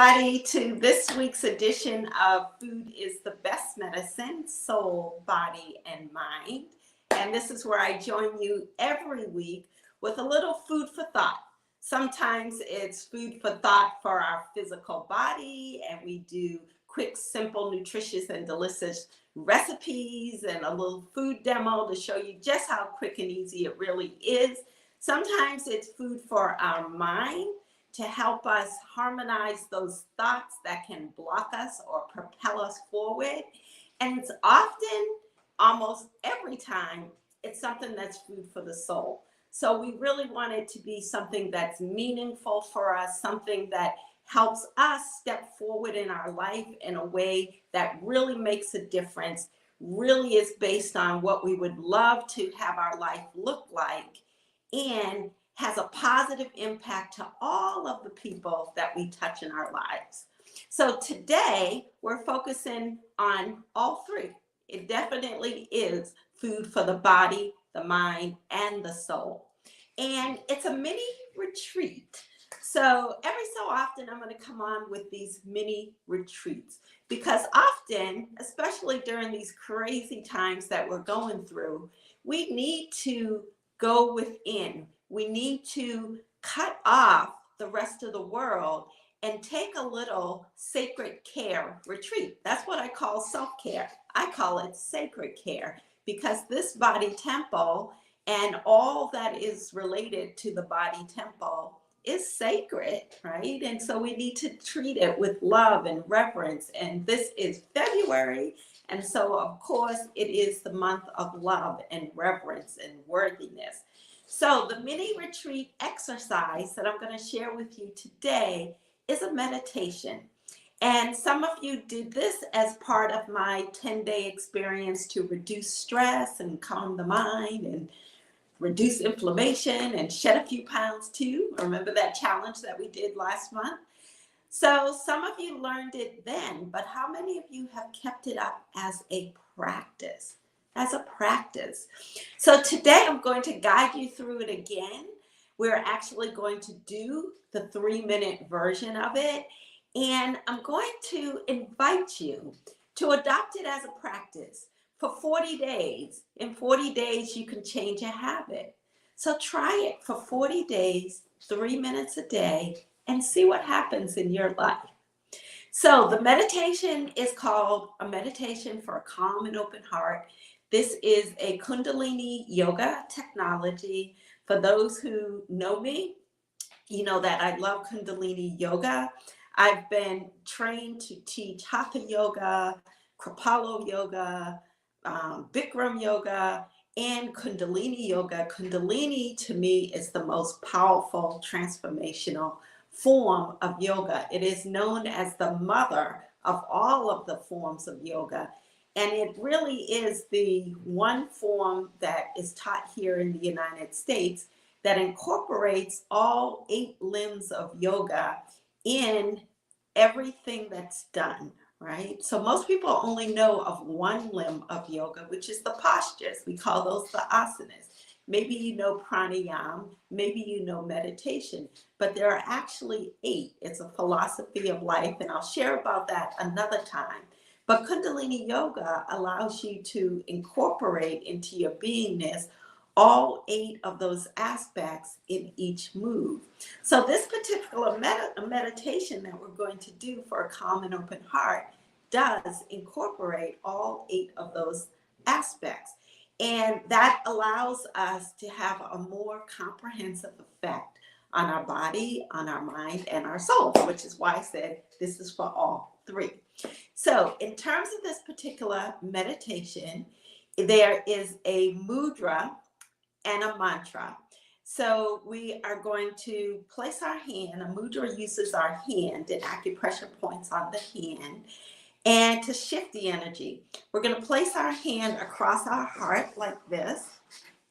everybody, to this week's edition of Food is the Best Medicine, Soul, Body, and Mind. And this is where I join you every week with a little food for thought. Sometimes it's food for thought for our physical body, and we do quick, simple, nutritious, and delicious recipes and a little food demo to show you just how quick and easy it really is. Sometimes it's food for our mind, to help us harmonize those thoughts that can block us or propel us forward. And it's often, almost every time, it's something that's food for the soul. So we really want it to be something that's meaningful for us, something that helps us step forward in our life in a way that really makes a difference, really is based on what we would love to have our life look like, and has a positive impact to all of the people that we touch in our lives. So today we're focusing on all three. It definitely is food for the body, the mind, and the soul. And it's a mini retreat. So every so often I'm going to come on with these mini retreats because often, especially during these crazy times that we're going through, we need to go within. We need to cut off the rest of the world and take a little sacred care retreat. That's what I call self-care. I call it sacred care because this body temple and all that is related to the body temple is sacred, right? And so we need to treat it with love and reverence. And this is February. And so, of course, it is the month of love and reverence and worthiness. So the mini retreat exercise that I'm going to share with you today is a meditation. And some of you did this as part of my 10-day experience to reduce stress and calm the mind and reduce inflammation and shed a few pounds too. Remember that challenge that we did last month? So some of you learned it then, but how many of you have kept it up as a practice? So today I'm going to guide you through it again. We're actually going to do the 3-minute version of it. And I'm going to invite you to adopt it as a practice for 40 days. In 40 days, you can change a habit. So try it for 40 days, 3 minutes a day, and see what happens in your life. So the meditation is called A Meditation for a Calm and Open Heart. This is a Kundalini yoga technology. For those who know me, you know that I love Kundalini yoga. I've been trained to teach Hatha yoga, Kripalu yoga, Bikram yoga, and Kundalini yoga. Kundalini to me is the most powerful transformational form of yoga. It is known as the mother of all of the forms of yoga. And it really is the one form that is taught here in the United States that incorporates all 8 limbs of yoga in everything that's done, right? So most people only know of one limb of yoga, which is the postures. We call those the asanas. Maybe you know pranayama, maybe you know meditation, but there are actually 8. It's a philosophy of life, and I'll share about that another time. But Kundalini yoga allows you to incorporate into your beingness all 8 of those aspects in each move. So this particular meditation that we're going to do for a calm and open heart does incorporate all 8 of those aspects. And that allows us to have a more comprehensive effect on our body, on our mind, and our soul, which is why I said this is for all 3. So in terms of this particular meditation, there is a mudra and a mantra. So we are going to place our hand. A mudra uses our hand and acupressure points on the hand. And to shift the energy, we're going to place our hand across our heart like this.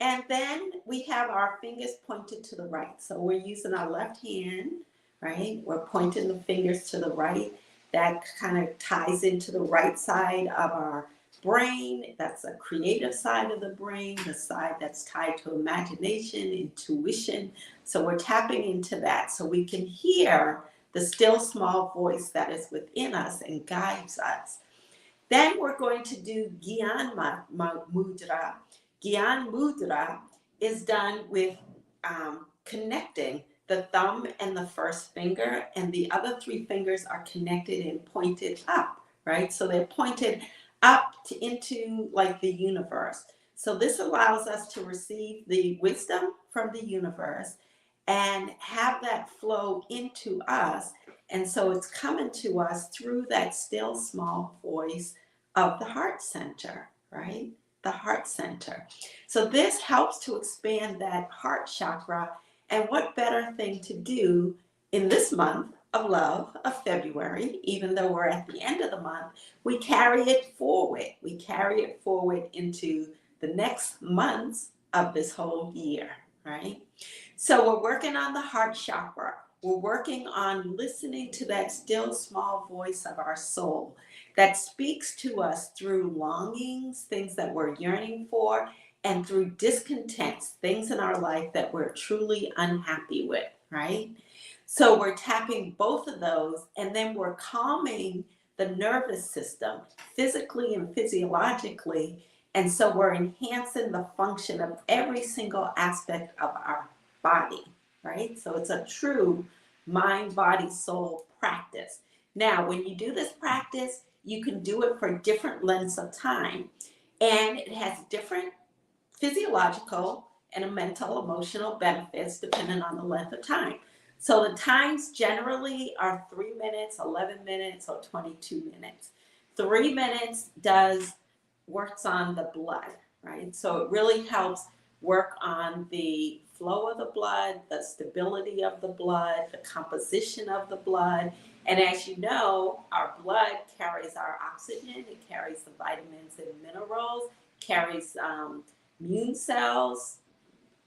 And then we have our fingers pointed to the right. So we're using our left hand, right? We're pointing the fingers to the right. That kind of ties into the right side of our brain. That's a creative side of the brain, the side that's tied to imagination, intuition. So we're tapping into that so we can hear the still small voice that is within us and guides us. Then we're going to do Gyan Mudra. Gyan Mudra is done with connecting the thumb and the first finger, and the other three fingers are connected and pointed up, right? So they're pointed up into like the universe. So this allows us to receive the wisdom from the universe and have that flow into us. And so it's coming to us through that still small voice of the heart center, right? The heart center. So this helps to expand that heart chakra. And what better thing to do in this month of love, of February, even though we're at the end of the month, we carry it forward. We carry it forward into the next months of this whole year, right? So we're working on the heart chakra. We're working on listening to that still small voice of our soul that speaks to us through longings, things that we're yearning for, and through discontents, things in our life that we're truly unhappy with, right? So we're tapping both of those, and then we're calming the nervous system physically and physiologically. And so we're enhancing the function of every single aspect of our body, right? So it's a true mind, body, soul practice. Now, when you do this practice, you can do it for different lengths of time, and it has different physiological and mental, emotional benefits depending on the length of time. So the times generally are 3 minutes, 11 minutes, or 22 minutes. 3 minutes works on the blood, right? So it really helps work on the flow of the blood, the stability of the blood, the composition of the blood. And as you know, our blood carries our oxygen, it carries the vitamins and minerals, carries immune cells.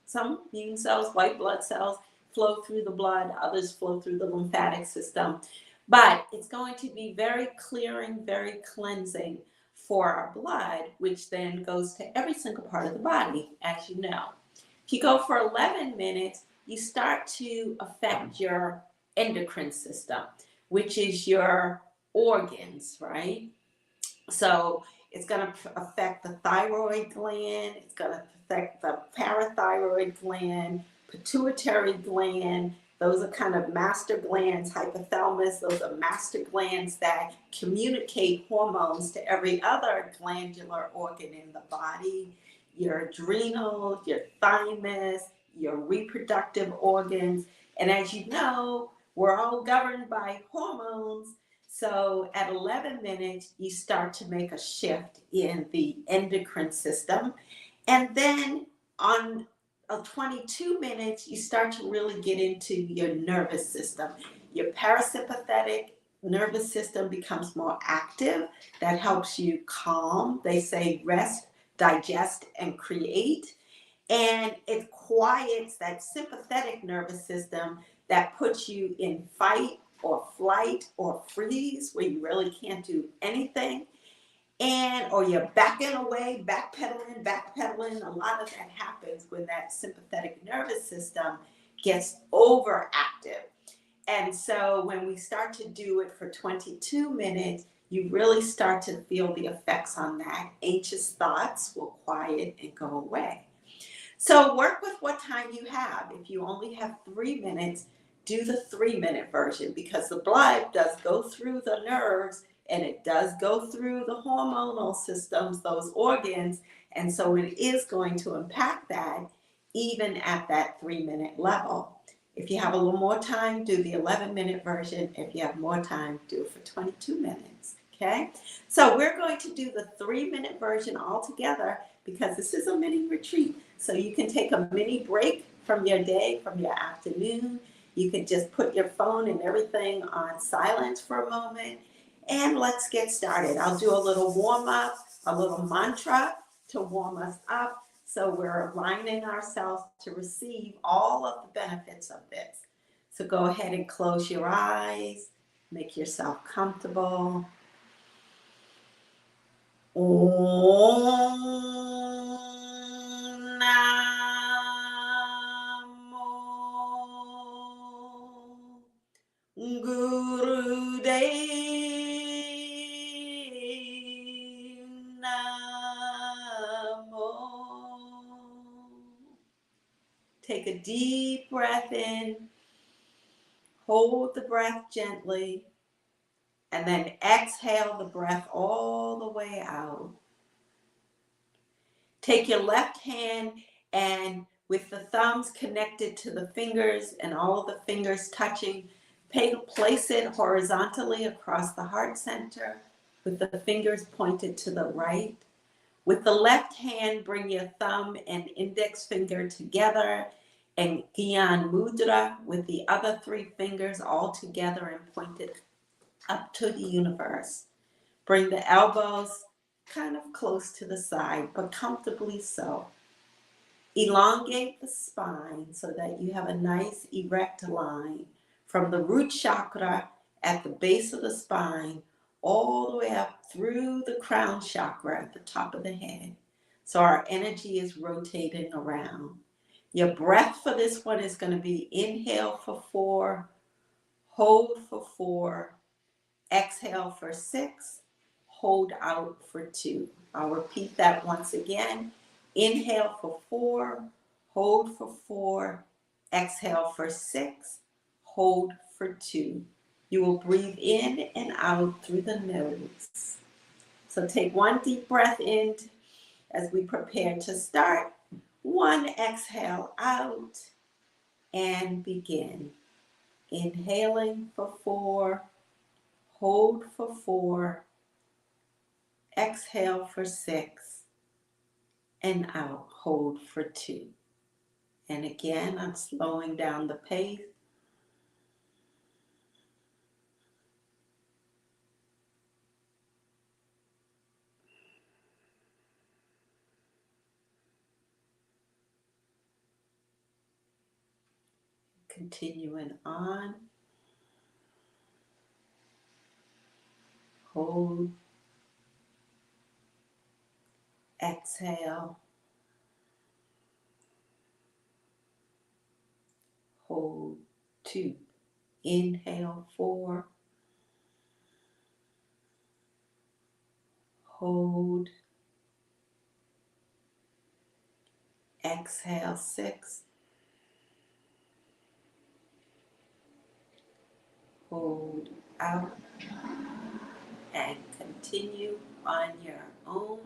Some immune cells, white blood cells, flow through the blood, others flow through the lymphatic system. But it's going to be very clearing, very cleansing for our blood, which then goes to every single part of the body, as you know. If you go for 11 minutes, you start to affect your endocrine system, which is your organs, right? So it's going to affect the thyroid gland, it's going to affect the parathyroid gland, pituitary gland. Those are kind of master glands, hypothalamus. Those are master glands that communicate hormones to every other glandular organ in the body. Your adrenals, your thymus, your reproductive organs. And as you know, we're all governed by hormones. So at 11 minutes, you start to make a shift in the endocrine system. And then on 22 minutes, you start to really get into your nervous system. Your parasympathetic nervous system becomes more active. That helps you calm. They say rest, digest, and create. And it quiets that sympathetic nervous system that puts you in fight or flight or freeze, where you really can't do anything. And or you're backing away, backpedaling. A lot of that happens when that sympathetic nervous system gets overactive. And so when we start to do it for 22 minutes, you really start to feel the effects on that. Anxious thoughts will quiet and go away. So work with what time you have. If you only have 3 minutes, do the 3-minute version, because the blood does go through the nerves and it does go through the hormonal systems, those organs. And so it is going to impact that even at that 3-minute level. If you have a little more time, do the 11-minute version. If you have more time, do it for 22 minutes. Okay? So we're going to do the 3-minute version all together, because this is a mini retreat. So you can take a mini break from your day, from your afternoon. You can just put your phone and everything on silent for a moment. And let's get started. I'll do a little warm up, a little mantra to warm us up. So we're aligning ourselves to receive all of the benefits of this. So go ahead and close your eyes. Make yourself comfortable. Om Namo Guru Take a deep breath in, hold the breath gently, and then exhale the breath all the way out. Take your left hand and with the thumbs connected to the fingers and all of the fingers touching, place it horizontally across the heart center with the fingers pointed to the right. With the left hand, bring your thumb and index finger together and Gyan Mudra with the other three fingers all together and pointed up to the universe. Bring the elbows kind of close to the side, but comfortably so. Elongate the spine so that you have a nice erect line from the root chakra at the base of the spine all the way up through the crown chakra at the top of the head. So our energy is rotating around. Your breath for this one is going to be inhale for 4, hold for 4, exhale for 6, hold out for 2. I'll repeat that once again. Inhale for 4, hold for 4, exhale for 6, hold for 2. You will breathe in and out through the nose. So take one deep breath in as we prepare to start. One exhale out and begin. Inhaling for 4, hold for 4, exhale for 6, and out, hold for 2. And again, I'm slowing down the pace. Continuing on. Hold. Exhale. Hold 2. Inhale 4. Hold. Exhale 6. Hold out. And continue on your own.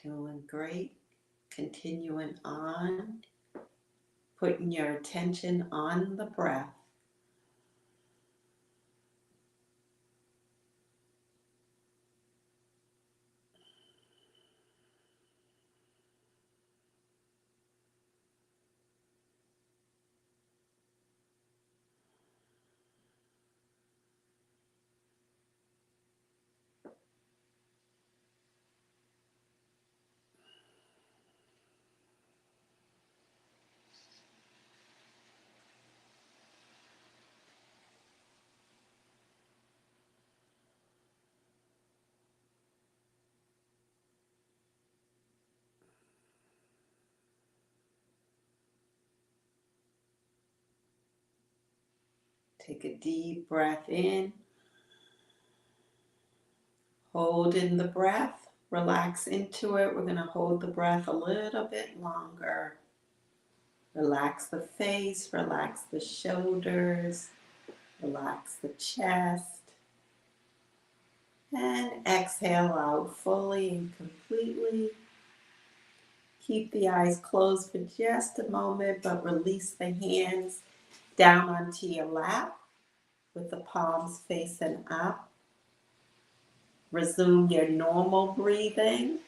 Doing great. Continuing on. Putting your attention on the breath. Take a deep breath in. Hold in the breath. Relax into it. We're going to hold the breath a little bit longer. Relax the face. Relax the shoulders. Relax the chest. And exhale out fully and completely. Keep the eyes closed for just a moment, but release the hands down onto your lap with the palms facing up. Resume your normal breathing.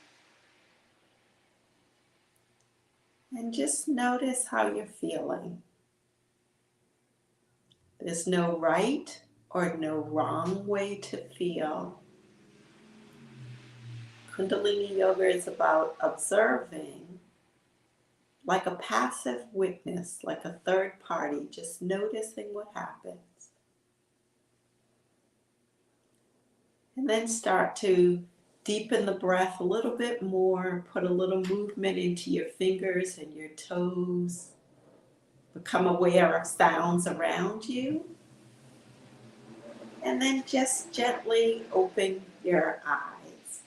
And just notice how you're feeling. There's no right or no wrong way to feel. Kundalini Yoga is about observing like a passive witness, like a third party, just noticing what happens. And then start to deepen the breath a little bit more, put a little movement into your fingers and your toes. Become aware of sounds around you. And then just gently open your eyes.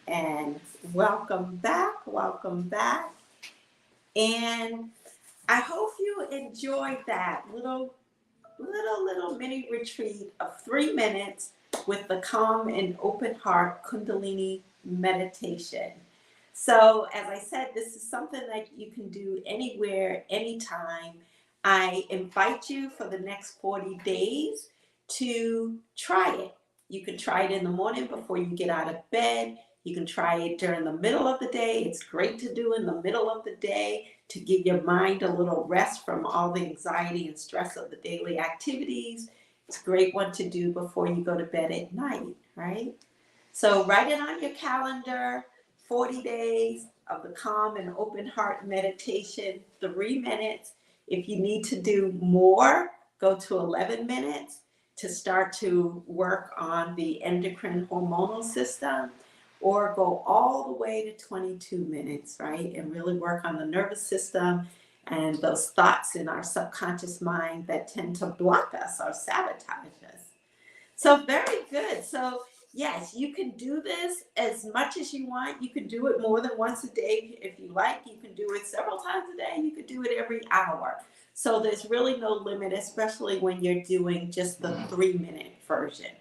And welcome back, welcome back. And I hope you enjoyed that little mini retreat of 3 minutes with the calm and open heart Kundalini meditation. So as I said, this is something that you can do anywhere, anytime. I invite you for the next 40 days to try it. You can try it in the morning before you get out of bed. You can try it during the middle of the day. It's great to do in the middle of the day to give your mind a little rest from all the anxiety and stress of the daily activities. It's a great one to do before you go to bed at night, right? So write it on your calendar, 40 days of the calm and open heart meditation, 3 minutes. If you need to do more, go to 11 minutes to start to work on the endocrine hormonal system, or go all the way to 22 minutes, right? And really work on the nervous system and those thoughts in our subconscious mind that tend to block us or sabotage us. So very good. So yes, you can do this as much as you want. You can do it more than once a day if you like. You can do it several times a day. You could do it every hour. So there's really no limit, especially when you're doing just the 3-minute version.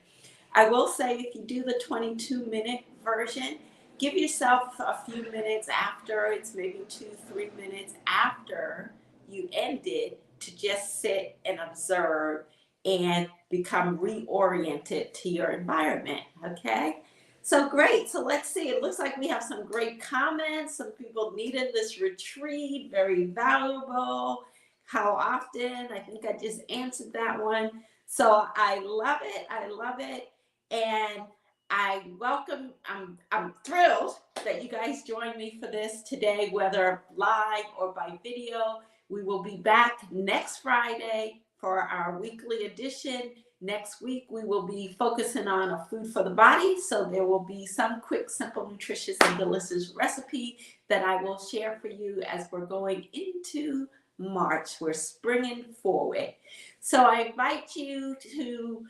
I will say if you do the 22-minute version, give yourself a few minutes after, it's maybe 2-3 minutes after you ended, to just sit and observe and become reoriented to your environment, okay? So great, so let's see, it looks like we have some great comments. Some people needed this retreat, very valuable. How often? I think I just answered that one. So I love it, I love it. And I welcome, I'm thrilled that you guys joined me for this today, whether live or by video. We will be back next Friday for our weekly edition. Next week, we will be focusing on a food for the body. So there will be some quick, simple, nutritious, and delicious recipe that I will share for you as we're going into March. We're springing forward. So I invite you to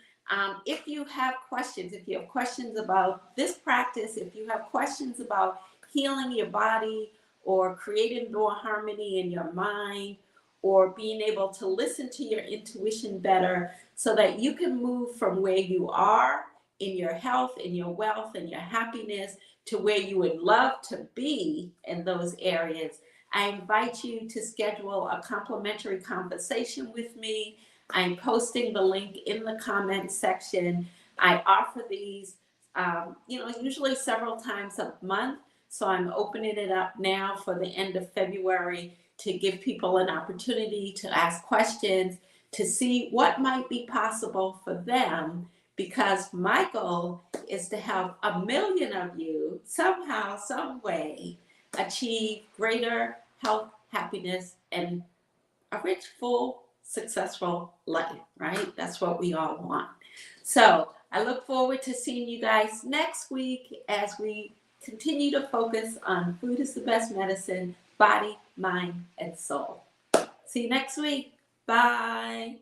if you have questions about this practice, if you have questions about healing your body or creating more harmony in your mind, or being able to listen to your intuition better so that you can move from where you are in your health, in your wealth, and your happiness to where you would love to be in those areas, I invite you to schedule a complimentary conversation with me. I'm posting the link in the comments section. I offer these, usually several times a month. So I'm opening it up now for the end of February to give people an opportunity to ask questions, to see what might be possible for them, because my goal is to help 1 million of you somehow, some way, achieve greater health, happiness, and a rich, full, successful life, right? That's what we all want. So I look forward to seeing you guys next week as we continue to focus on food is the best medicine, body, mind, and soul. See you next week. Bye.